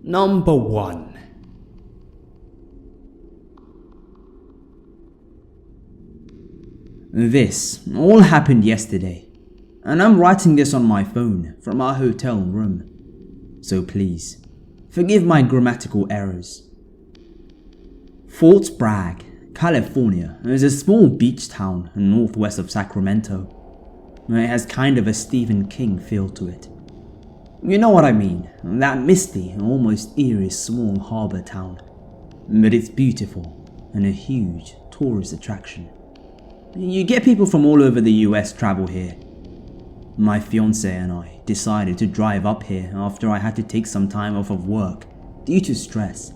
Number 1. This all happened yesterday, and I'm writing this on my phone from our hotel room, so please, forgive my grammatical errors. Fort Bragg, California is a small beach town northwest of Sacramento. It has kind of a Stephen King feel to it. You know what I mean, that misty, almost eerie small harbour town. But it's beautiful and a huge tourist attraction. You get people from all over the US travel here. My fiancé and I decided to drive up here after I had to take some time off of work due to stress.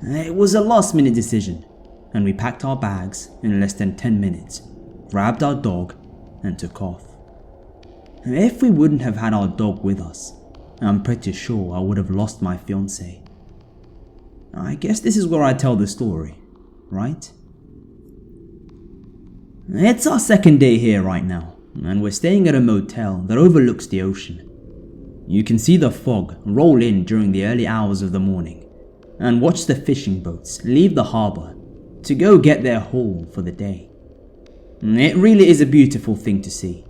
It was a last minute decision, and we packed our bags in less than 10 minutes, grabbed our dog and took off. If we wouldn't have had our dog with us, I'm pretty sure I would have lost my fiancé. I guess this is where I tell the story, right? It's our second day here right now, and we're staying at a motel that overlooks the ocean. You can see the fog roll in during the early hours of the morning, and watch the fishing boats leave the harbour to go get their haul for the day. It really is a beautiful thing to see.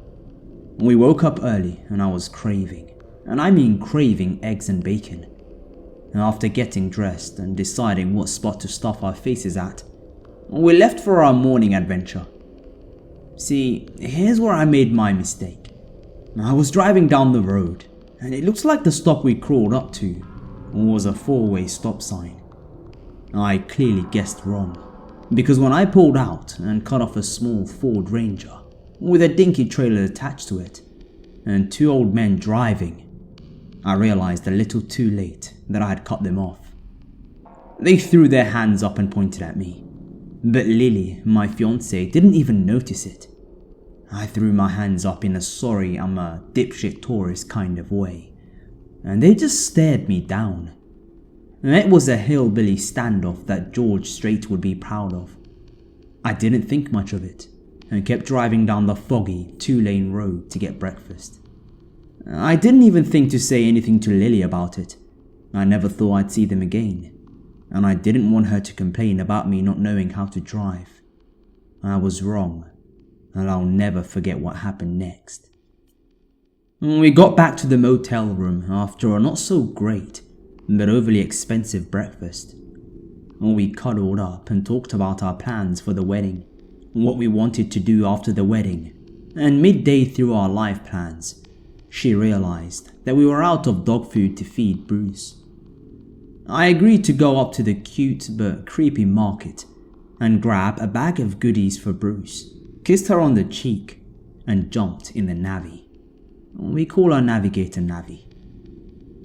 We woke up early and I was craving, and I mean craving, eggs and bacon. After getting dressed and deciding what spot to stuff our faces at, we left for our morning adventure. See, here's where I made my mistake. I was driving down the road, and it looks like the stop we crawled up to was a 4-way stop sign. I clearly guessed wrong, because when I pulled out and cut off a small Ford Ranger with a dinky trailer attached to it, and 2 old men driving, I realized a little too late that I had cut them off. They threw their hands up and pointed at me, but Lily, my fiancée, didn't even notice it. I threw my hands up in a sorry I'm a dipshit tourist kind of way, and they just stared me down. It was a hillbilly standoff that George Strait would be proud of. I didn't think much of it, and kept driving down the foggy 2-lane road to get breakfast. I didn't even think to say anything to Lily about it. I never thought I'd see them again, and I didn't want her to complain about me not knowing how to drive. I was wrong, and I'll never forget what happened next. We got back to the motel room after a not so great, but overly expensive breakfast. We cuddled up and talked about our plans for the wedding, what we wanted to do after the wedding, and midday through our life plans, she realized that we were out of dog food to feed Bruce. I agreed to go up to the cute but creepy market and grab a bag of goodies for Bruce, kissed her on the cheek, and jumped in the Navi. We call her Navigator Navi.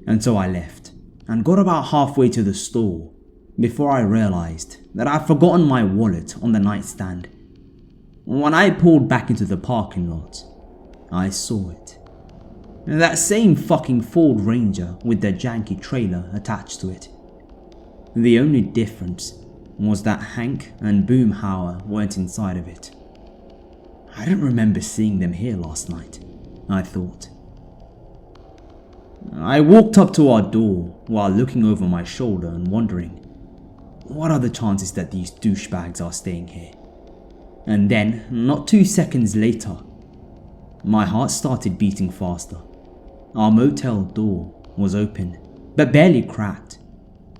And so I left and got about halfway to the store before I realized that I'd forgotten my wallet on the nightstand. When I pulled back into the parking lot, I saw it. That same fucking Ford Ranger with the janky trailer attached to it. The only difference was that Hank and Boomhauer weren't inside of it. I don't remember seeing them here last night, I thought. I walked up to our door while looking over my shoulder and wondering, what are the chances that these douchebags are staying here? And then, not 2 seconds later, my heart started beating faster. Our motel door was open, but barely cracked.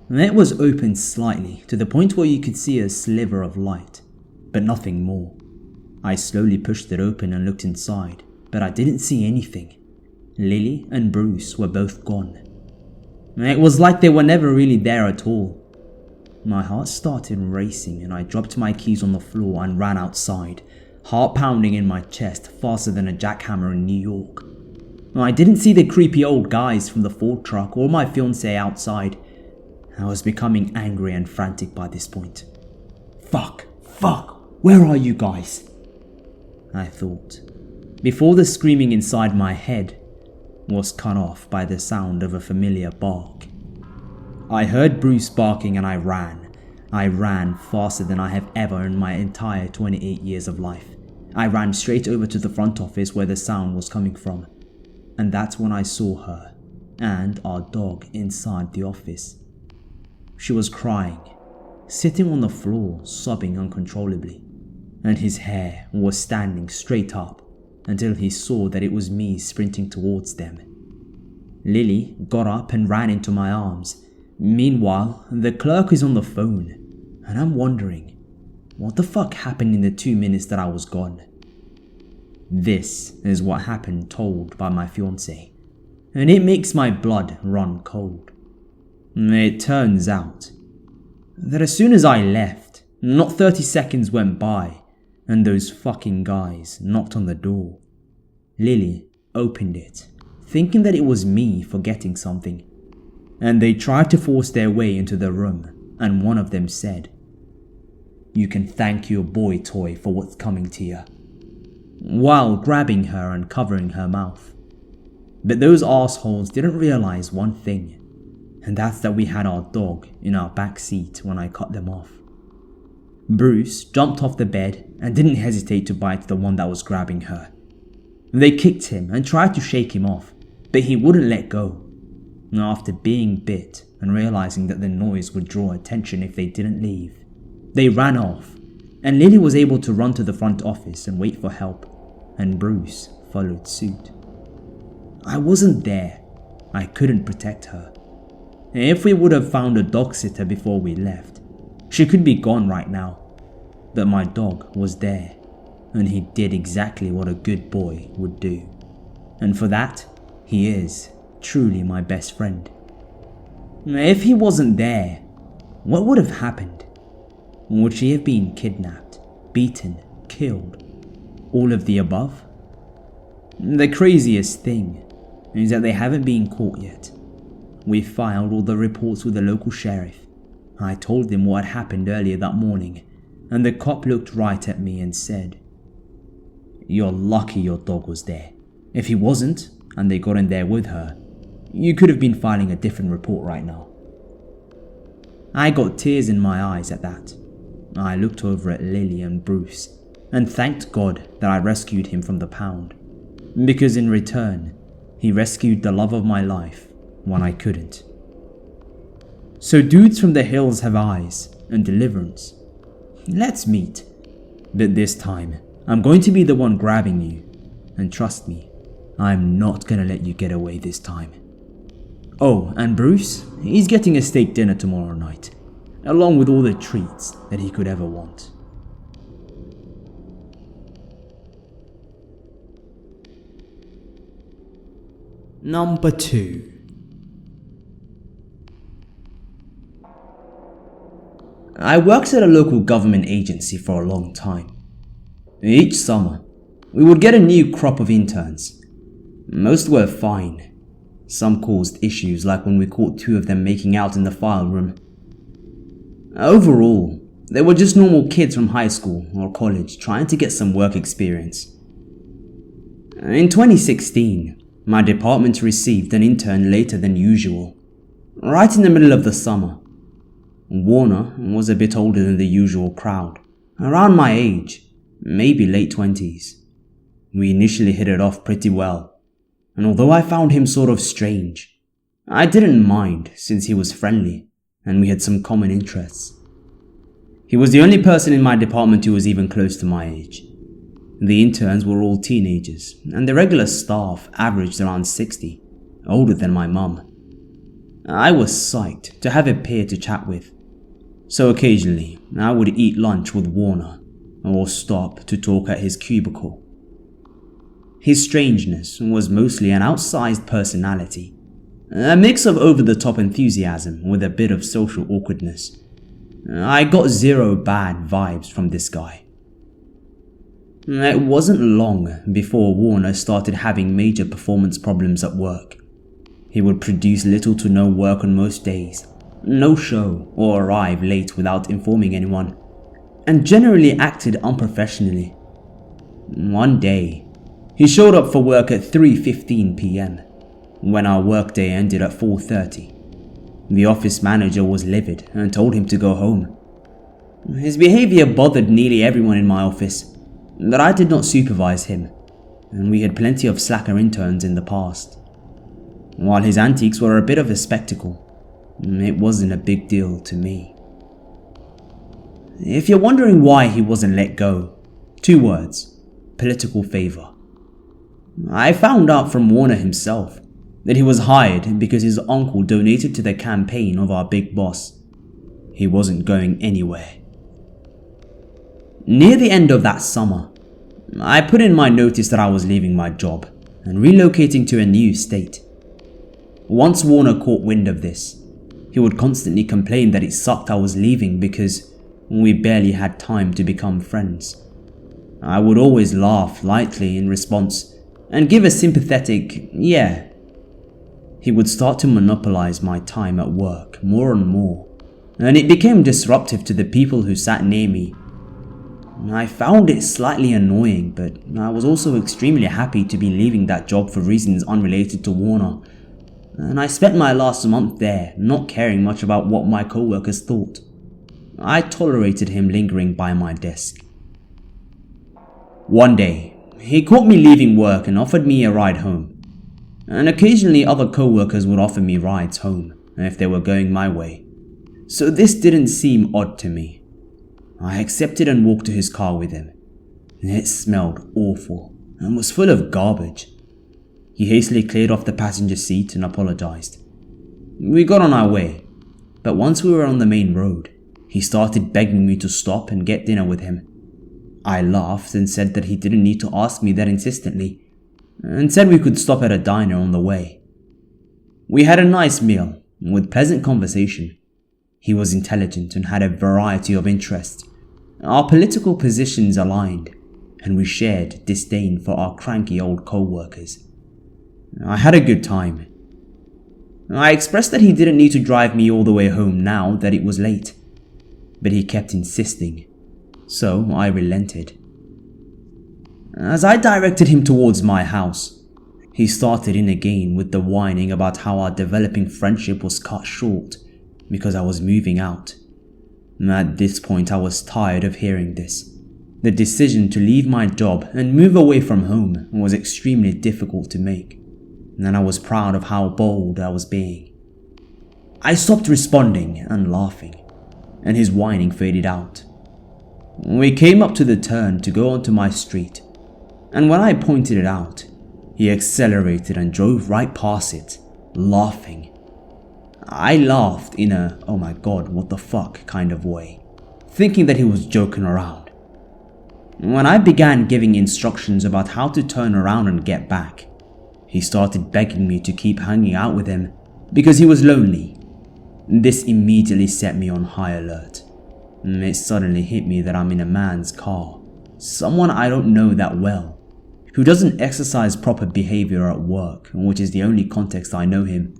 It was open slightly to the point where you could see a sliver of light, but nothing more. I slowly pushed it open and looked inside, but I didn't see anything. Lily and Bruce were both gone. It was like they were never really there at all. My heart started racing and I dropped my keys on the floor and ran outside, heart pounding in my chest faster than a jackhammer in New York. I didn't see the creepy old guys from the Ford truck or my fiancée outside. I was becoming angry and frantic by this point. Fuck, where are you guys? I thought, before the screaming inside my head was cut off by the sound of a familiar bark. I heard Bruce barking and I ran. I ran faster than I have ever in my entire 28 years of life. I ran straight over to the front office where the sound was coming from. And that's when I saw her, and our dog inside the office. She was crying, sitting on the floor, sobbing uncontrollably, and his hair was standing straight up until he saw that it was me sprinting towards them. Lily got up and ran into my arms. Meanwhile, the clerk is on the phone, and I'm wondering, what the fuck happened in the 2 minutes that I was gone? This is what happened told by my fiancé, and it makes my blood run cold. It turns out that as soon as I left, not 30 seconds went by and those fucking guys knocked on the door. Lily opened it, thinking that it was me forgetting something, and they tried to force their way into the room, and one of them said, "You can thank your boy toy for what's coming to you," while grabbing her and covering her mouth. But those assholes didn't realize one thing, and that's that we had our dog in our back seat when I cut them off. Bruce jumped off the bed and didn't hesitate to bite the one that was grabbing her. They kicked him and tried to shake him off, but he wouldn't let go. After being bit and realizing that the noise would draw attention if they didn't leave, they ran off, and Lily was able to run to the front office and wait for help, and Bruce followed suit. I wasn't there. I couldn't protect her. If we would have found a dog sitter before we left, she could be gone right now. But my dog was there, and he did exactly what a good boy would do. And for that, he is truly my best friend. If he wasn't there, what would have happened? Would she have been kidnapped, beaten, killed? All of the above? The craziest thing is that they haven't been caught yet. We filed all the reports with the local sheriff. I told him what had happened earlier that morning, and the cop looked right at me and said, "You're lucky your dog was there. If he wasn't, and they got in there with her, you could have been filing a different report right now." I got tears in my eyes at that. I looked over at Lily and Bruce and thanked God that I rescued him from the pound, because in return, he rescued the love of my life when I couldn't. So dudes from the hills have eyes and deliverance. Let's meet. But this time, I'm going to be the one grabbing you. And trust me, I'm not gonna let you get away this time. Oh, and Bruce, he's getting a steak dinner tomorrow night, along with all the treats that he could ever want. Number 2. I worked at a local government agency for a long time. Each summer, we would get a new crop of interns. Most were fine. Some caused issues, like when we caught 2 of them making out in the file room. Overall, they were just normal kids from high school or college trying to get some work experience. In 2016, my department received an intern later than usual, right in the middle of the summer. Warner was a bit older than the usual crowd, around my age, maybe late 20s. We initially hit it off pretty well, and although I found him sort of strange, I didn't mind since he was friendly and we had some common interests. He was the only person in my department who was even close to my age. The interns were all teenagers, and the regular staff averaged around 60, older than my mum. I was psyched to have a peer to chat with, so occasionally I would eat lunch with Warner or stop to talk at his cubicle. His strangeness was mostly an outsized personality, a mix of over-the-top enthusiasm with a bit of social awkwardness. I got zero bad vibes from this guy. It wasn't long before Warner started having major performance problems at work. He would produce little to no work on most days, no show, or arrive late without informing anyone, and generally acted unprofessionally. One day, he showed up for work at 3:15 p.m, when our workday ended at 4:30. The office manager was livid and told him to go home. His behavior bothered nearly everyone in my office, but I did not supervise him, and we had plenty of slacker interns in the past. While his antics were a bit of a spectacle, it wasn't a big deal to me. If you're wondering why he wasn't let go, 2 words: political favor. I found out from Warner himself that he was hired because his uncle donated to the campaign of our big boss. He wasn't going anywhere. Near the end of that summer, I put in my notice that I was leaving my job and relocating to a new state. Once Warner caught wind of this, he would constantly complain that it sucked I was leaving because we barely had time to become friends. I would always laugh lightly in response and give a sympathetic "yeah." He would start to monopolize my time at work more and more, and it became disruptive to the people who sat near me. I found it slightly annoying, but I was also extremely happy to be leaving that job for reasons unrelated to Warner, and I spent my last month there not caring much about what my coworkers thought. I tolerated him lingering by my desk. One day, he caught me leaving work and offered me a ride home, and occasionally other coworkers would offer me rides home if they were going my way, so this didn't seem odd to me. I accepted and walked to his car with him. It smelled awful and was full of garbage. He hastily cleared off the passenger seat and apologized. We got on our way, but once we were on the main road, he started begging me to stop and get dinner with him. I laughed and said that he didn't need to ask me that insistently, and said we could stop at a diner on the way. We had a nice meal with pleasant conversation. He was intelligent and had a variety of interests. Our political positions aligned, and we shared disdain for our cranky old co-workers. I had a good time. I expressed that he didn't need to drive me all the way home now that it was late, but he kept insisting, so I relented. As I directed him towards my house, he started in again with the whining about how our developing friendship was cut short because I was moving out. At this point, I was tired of hearing this. The decision to leave my job and move away from home was extremely difficult to make, and I was proud of how bold I was being. I stopped responding and laughing, and his whining faded out. We came up to the turn to go onto my street, and when I pointed it out, he accelerated and drove right past it, laughing. I laughed in a "oh my god, what the fuck" kind of way, thinking that he was joking around. When I began giving instructions about how to turn around and get back, he started begging me to keep hanging out with him because he was lonely. This immediately set me on high alert. It suddenly hit me that I'm in a man's car, someone I don't know that well, who doesn't exercise proper behavior at work, which is the only context I know him.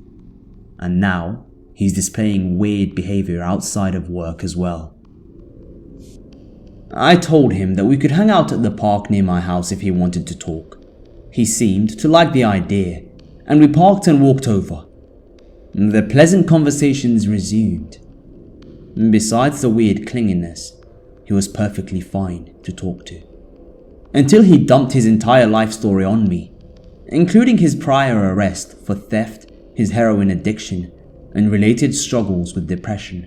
And now, he's displaying weird behavior outside of work as well. I told him that we could hang out at the park near my house if he wanted to talk. He seemed to like the idea, and we parked and walked over. The pleasant conversations resumed. Besides the weird clinginess, he was perfectly fine to talk to. Until he dumped his entire life story on me, including his prior arrest for theft, his heroin addiction, and related struggles with depression.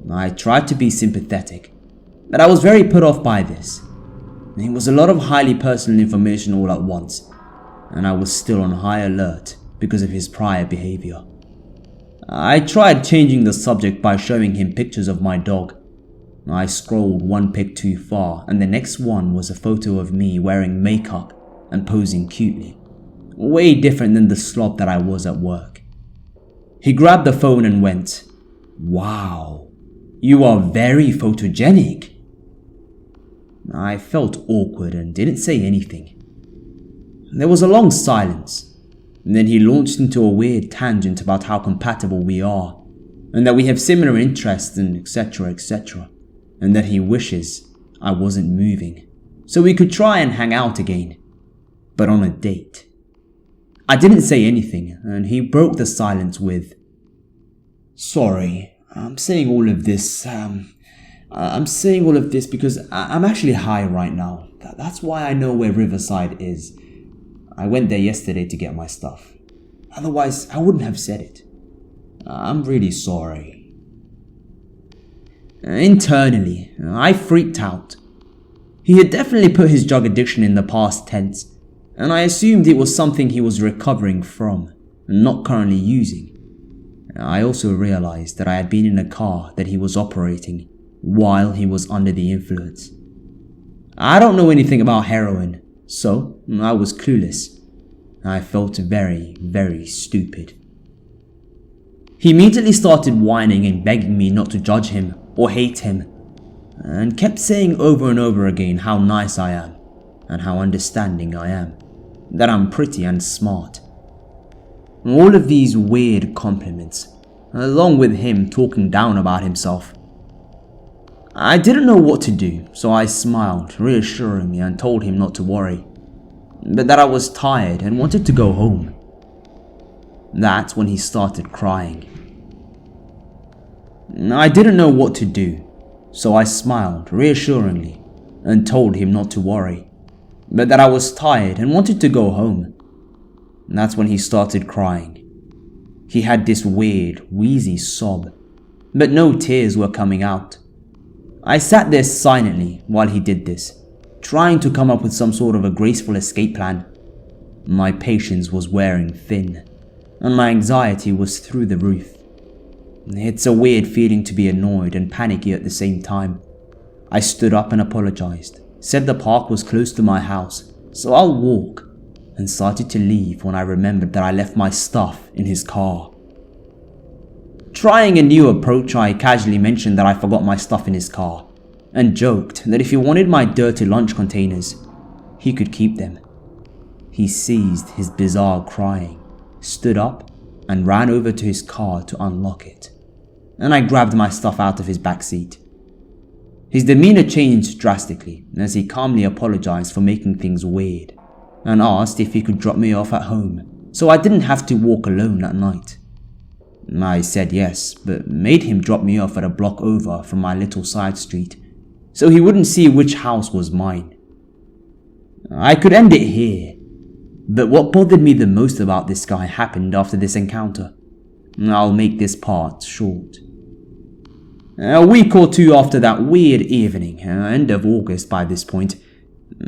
I tried to be sympathetic, but I was very put off by this. It was a lot of highly personal information all at once, and I was still on high alert because of his prior behavior. I tried changing the subject by showing him pictures of my dog. I scrolled one pic too far, and the next one was a photo of me wearing makeup and posing cutely. Way different than the slob that I was at work. He grabbed the phone and went, "Wow, you are very photogenic." I felt awkward and didn't say anything. There was a long silence, and then he launched into a weird tangent about how compatible we are, and that we have similar interests and etc, and that he wishes I wasn't moving, so we could try and hang out again, but on a date. I didn't say anything, and he broke the silence with, "Sorry, I'm saying all of this because I'm actually high right now. That's why I know where Riverside is. I went there yesterday to get my stuff. Otherwise, I wouldn't have said it. I'm really sorry. Internally, I freaked out. He had definitely put his drug addiction in the past tense, and I assumed it was something he was recovering from, and not currently using. I also realized that I had been in a car that he was operating while he was under the influence. I don't know anything about heroin, so I was clueless. I felt very, very stupid. He immediately started whining and begging me not to judge him or hate him, and kept saying over and over again how nice I am and how understanding I am, that I'm pretty and smart. All of these weird compliments, along with him talking down about himself. I didn't know what to do, so I smiled reassuringly and told him not to worry, but that I was tired and wanted to go home. That's when he started crying. I didn't know what to do, so I smiled reassuringly and told him not to worry, but that I was tired and wanted to go home. That's when he started crying. He had this weird, wheezy sob, but no tears were coming out. I sat there silently while he did this, trying to come up with some sort of a graceful escape plan. My patience was wearing thin, and my anxiety was through the roof. It's a weird feeling to be annoyed and panicky at the same time. I stood up and apologized, said the park was close to my house, so I'll walk, and started to leave when I remembered that I left my stuff in his car. Trying a new approach, I casually mentioned that I forgot my stuff in his car, and joked that if he wanted my dirty lunch containers, he could keep them. He ceased his bizarre crying, stood up, and ran over to his car to unlock it, and I grabbed my stuff out of his backseat. His demeanor changed drastically as he calmly apologized for making things weird, and asked if he could drop me off at home so I didn't have to walk alone at night. I said yes, but made him drop me off at a block over from my little side street so he wouldn't see which house was mine. I could end it here, but what bothered me the most about this guy happened after this encounter. I'll make this part short. A week or two after that weird evening, end of August by this point,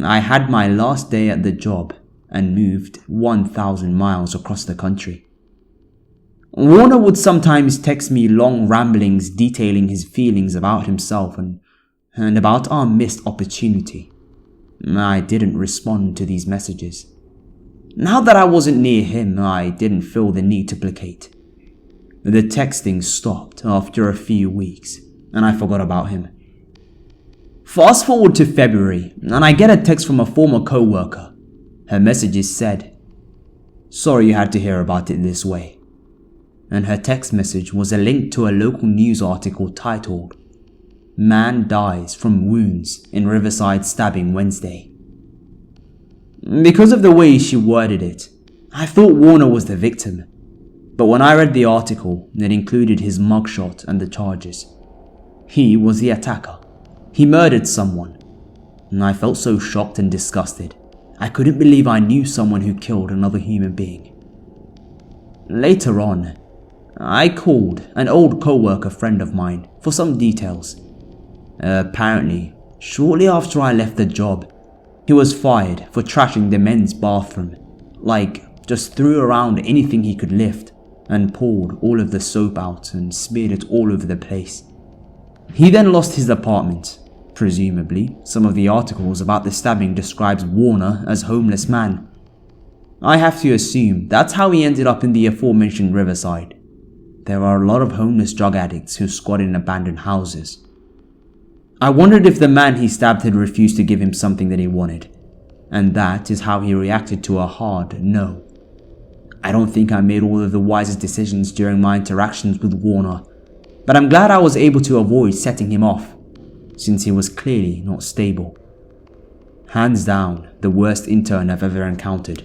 I had my last day at the job and moved 1,000 miles across the country. Warner would sometimes text me long ramblings detailing his feelings about himself and about our missed opportunity. I didn't respond to these messages. Now that I wasn't near him, I didn't feel the need to placate. The texting stopped after a few weeks, and I forgot about him. Fast forward to February, and I get a text from a former coworker. Her messages said, "Sorry you had to hear about it this way." And her text message was a link to a local news article titled, "Man dies from wounds in Riverside stabbing Wednesday." Because of the way she worded it, I thought Warner was the victim. But when I read the article, it included his mugshot and the charges. He was the attacker. He murdered someone. And I felt so shocked and disgusted. I couldn't believe I knew someone who killed another human being. Later on, I called an old coworker friend of mine for some details. Apparently, shortly after I left the job, he was fired for trashing the men's bathroom. Just threw around anything he could lift and poured all of the soap out and smeared it all over the place. He then lost his apartment. Presumably, some of the articles about the stabbing describes Warner as homeless man. I have to assume that's how he ended up in the aforementioned Riverside. There are a lot of homeless drug addicts who squat in abandoned houses. I wondered if the man he stabbed had refused to give him something that he wanted, and that is how he reacted to a hard no. I don't think I made all of the wisest decisions during my interactions with Warner, but I'm glad I was able to avoid setting him off, since he was clearly not stable. Hands down, the worst intern I've ever encountered.